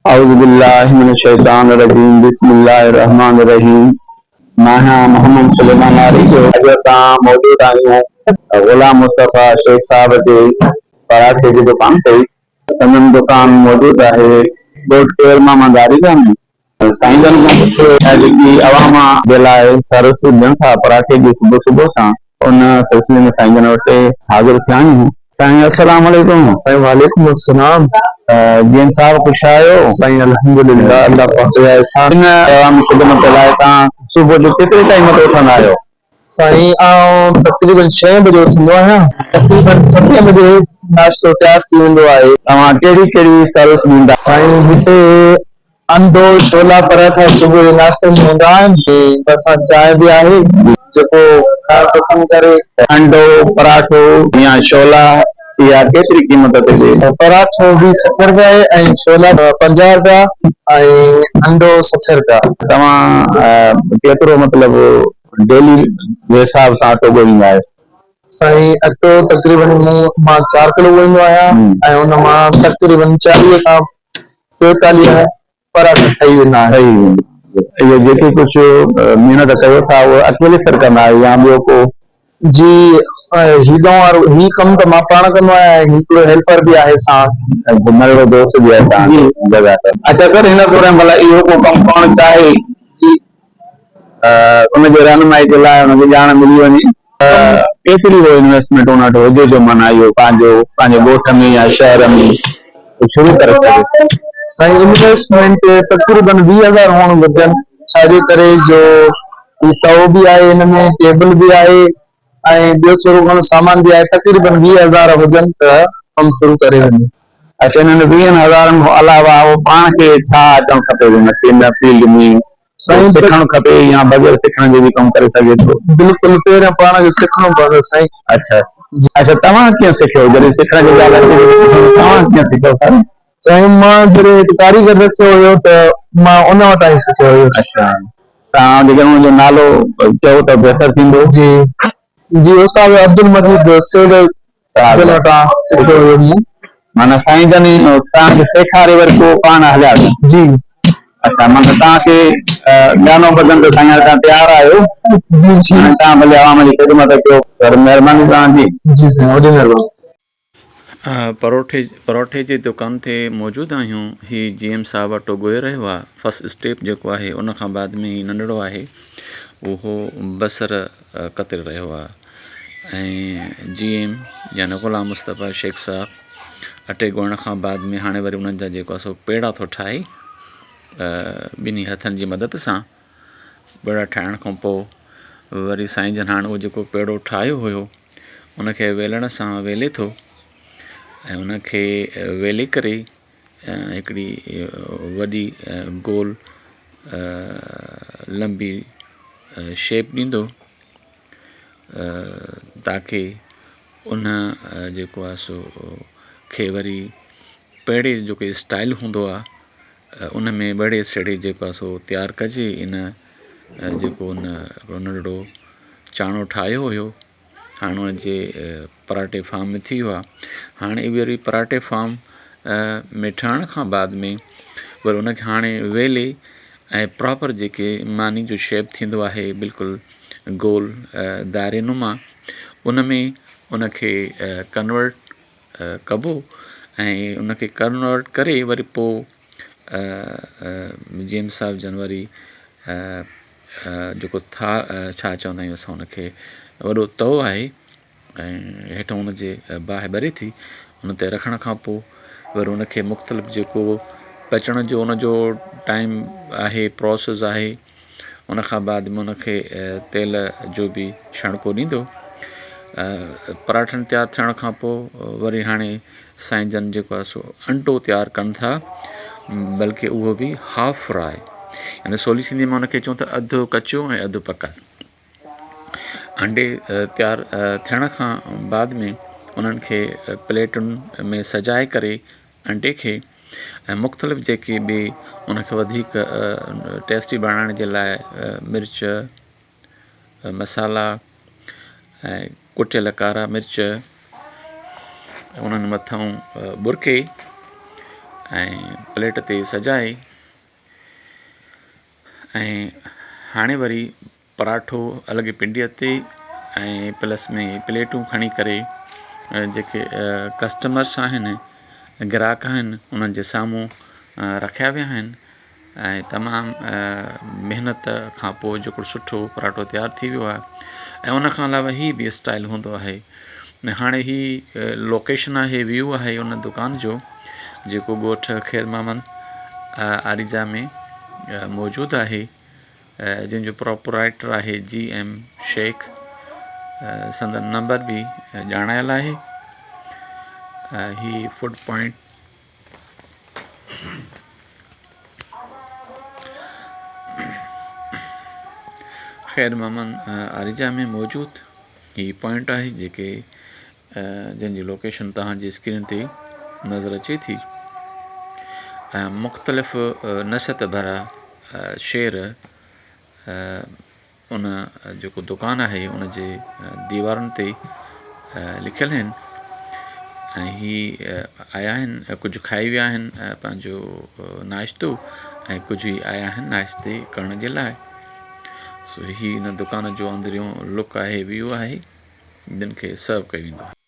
औज़ु बिल्लाहि मिनश शैतानिर रजीम बिस्मिल्लाहिर रहमानिर रहीम। मैं मोहम्मद सुलेमान आरी जो अॼु असां मौजूद आहियूं ग़ुलाम मुस्तफ़ा शेख साहब जे पराठे जी दुकान ते। संदन दुकान मौजूद आहे ॻोठ केर मां मदारीगा में। साईं जन खां जेकी अवाम जे लाइ सर्विस ॾियनि था पराठे जी सुबुह सुबुह सां, उन सिलसिले में साईं जन वटि हाज़िर थिया आहियूं। साईं अस्सलाम वालेकुम। साईं वालेकुम अस्सलाम। जीअं साहब ख़ुशि आहियो? साईं अल्हम्दुलिल्लाह, अल्लाह पाक जा एहसान। इन अवामी ख़िदमत लाइ तव्हां सुबुह जो केतिरे टाइम ते उथंदा आहियो? साईं आउं तक़रीबन 6 बजे उथंदो आहियां। तक़रीबन 7 बजे नाश्तो तयारु थी वेंदो आहे। तव्हां कहिड़ी कहिड़ी सर्विस ॾींदा? साईं हिते अंडो छोला पराठा सुबुह जे नाश्ते में हूंदा आहिनि ऐं भरसां चांहि बि आहे जेको खाइणु पसंदि करे। अंडो पराठो या छोला इहा केतिरी क़ीमत ते ॾे? पराठो बि 60 रुपया आहे ऐं छोला 50 रुपया ऐं अंडो 60 रुपया। तव्हां केतिरो मतिलबु डेली जे हिसाब सां अटो ॻोल्हींदा आहियो? साईं अटो तक़रीबन मां 4 किलो ॻोल्हींदो आहियां ऐं उन मां तक़रीबन 40 खां 43 पराठा ठही वेंदा आहिनि। इहे जेके कुझु महिनत कयो था उहो अकेले सर कंदा आहियो या ॿियो को? जी ही कमु त मां पाण कंदो आहियां ऐं हिकिड़ो हेल्पर बि आहे साथ। नंढड़ो दोस्त बि आहे तव्हांजो जॻह ते। अच्छा सर, हिन दौरान भला इहो को कमु करणु चाहे उनजे रहनुमाई जे लाइ हुनखे ॼाण मिली वञे केतिरी वो इन्वेस्टमेंट उन वटि हुजे जो माना इहो पंहिंजे ॻोठ में या शहर में शुरू करे सघे? साईं इन्वेस्टमेंट तक़रीबन 20,000 हुअणु घुरिजनि, छाजे करे जो तओ बि आहे, हिन में टेबल बि आहे ऐं ॿियो थोरो घणो सामान बि आहे। तक़रीबन 20,000 हुजनि त कमु शुरू करे वञे। अच्छा, हिननि 20,000 खां अलावा उहो पाण खे छा अचणु खपे हिन फील्ड में? साईं सिखणु खपे या बग़ैर सिखण जे बि कमु करे सघे थो? बिल्कुलु पहिरियां पाण खे सिखणो पवंदो साईं। अच्छा अच्छा, तव्हां कीअं सिखियो? जॾहिं सिखण जी ॻाल्हि अचे तव्हां कीअं सिखियो सर? साईं मां जॾहिं हिकु कारीगर रखियो हुयो त मां उन वटां ई सिखियो हुयो। अच्छा, तव्हां जेकर हुनजो नालो चओ त बहितर थींदो। जी जी, उस्ताद अब्दुल मजीद सेठ जन वटां सिखियो हुयो मूं। माना साईं जन तव्हांखे सेखारे वरी पोइ पाण हलिया? जी। अच्छा, माना तव्हांखे ॼाणो बदन त साईं तव्हां तयारु आहियो। तव्हां भले अवाम जी ख़िदमत कयो, पर महिरबानी तव्हांजी। जी साईं, वॾी महिरबानी। परोठे जी दुकान ते मौजूदु आहियूं। हीउ GM साहब अटो ॻोहे रहियो आहे। फस्ट स्टेप जेको आहे उन खां बाद में ही नंढड़ो आहे उहो बसर कतरे रहियो आहे ऐं GM यानी ग़ुलाम मुस्तफ़ा शेख साहब अटे ॻोहण खां बाद में हाणे वरी उन्हनि जा जेको आहे सो पेड़ा थो ठाहे ॿिन्ही हथनि जी मदद सां। पेड़ा ठाहिण खां पोइ वरी साईं जन हाणे उहो जेको पेड़ो ठाहियो हुयो उनखे वेलण सां वेले थो ऐं उनखे वेले करे हिकिड़ी वॾी गोल लंबी शेप ॾींदो ताकी उन जेको आहे सो खे वरी पेड़े जो जेको स्टाइल हूंदो आहे उन में बड़े सेड़े जेको आहे सो तयारु कजे। इन जेको उन नंढड़ो चाणो ठाहियो हुयो हाणे उनजे पराठे फार्म में थी वियो आहे। हाणे वरी पराठे फार्म में ठहण खां बाद में वरी उनखे हाणे वेले ऐं प्रॉपर जेके मानी जो शेप थींदो आहे बिल्कुलु गोल दायरे नुमा उन में उनखे कन्वर्ट कबो ऐं उनखे कन्वर्ट करे वरी पोइ GM साहब जन वरी जेको छा चवंदा आहियूं असां उनखे वॾो तओ आहे ऐं हेठां हुनजे बाहि ॿरे थी हुन ते रखण खां पोइ वरी उनखे मुख़्तलिफ़ जेको पचण जो उनजो टाइम आहे प्रोसेस आहे। उनखां बाद में उनखे तेल जो बि छणको ॾींदो। पराठनि तयारु थियण खां पोइ वरी हाणे साईं जन जेको आहे सो अंडो तयारु कनि था, बल्कि उहो बि हाफ फ्राए यानी सवली सिंधी में उनखे चऊं त अधु कचो ऐं अधु पकल। अंडे तयारु थियण खां बाद में उन्हनि खे प्लेटुनि में सजाए करे अंडे खे ऐं मुख़्तलिफ़ जेके ॿिए उनखे वधीक टेस्टी बणाइण जे लाइ मिर्च मसाला ऐं कुटियल कारा मिर्च उन्हनि मथां बुरके ऐं प्लेट ते सजाए ऐं हाणे वरी पराठो अलॻि पिंडीअ ते ऐं प्लस में प्लेटूं खणी करे जेके कस्टमर्स आहिनि ग्राहक आहिनि उन्हनि जे साम्हूं रखिया विया आहिनि ऐं तमामु महिनत खां पोइ जेको सुठो पराठो तयारु थी वियो आहे। ऐं उन खां अलावा हीअ बि स्टाइल हूंदो आहे। हाणे ही लोकेशन आहे, व्यू आहे उन दुकान जो जेको ॻोठ ख़ैर मोहम्मद आरिजा में मौजूदु आहे, जंहिंजो प्रोपराइटर आहे GM शेख। संदन नंबर बि ॼाणायल आहे। ही फूड पॉइंट ख़ैर मोहम्मद आरिजा में मौजूदु ही पॉइंट आहे जेके जंहिंजी लोकेशन तव्हांजी स्क्रीन ते नज़र अचे थी। मुख़्तलिफ़ नसियत भरा शेर उन जेको दुकानु आहे उन जे दीवारुनि ते लिखियल आहिनि ऐं ही आया आहिनि, कुझु खाई विया आहिनि पंहिंजो नाश्तो ऐं कुझु ई आया आहिनि नाश्ते करण जे लाइ। सो ही हिन दुकान जो अंदरियों लुक आहे, व्यू आहे, जिन खे सर्व कयो वेंदो आहे।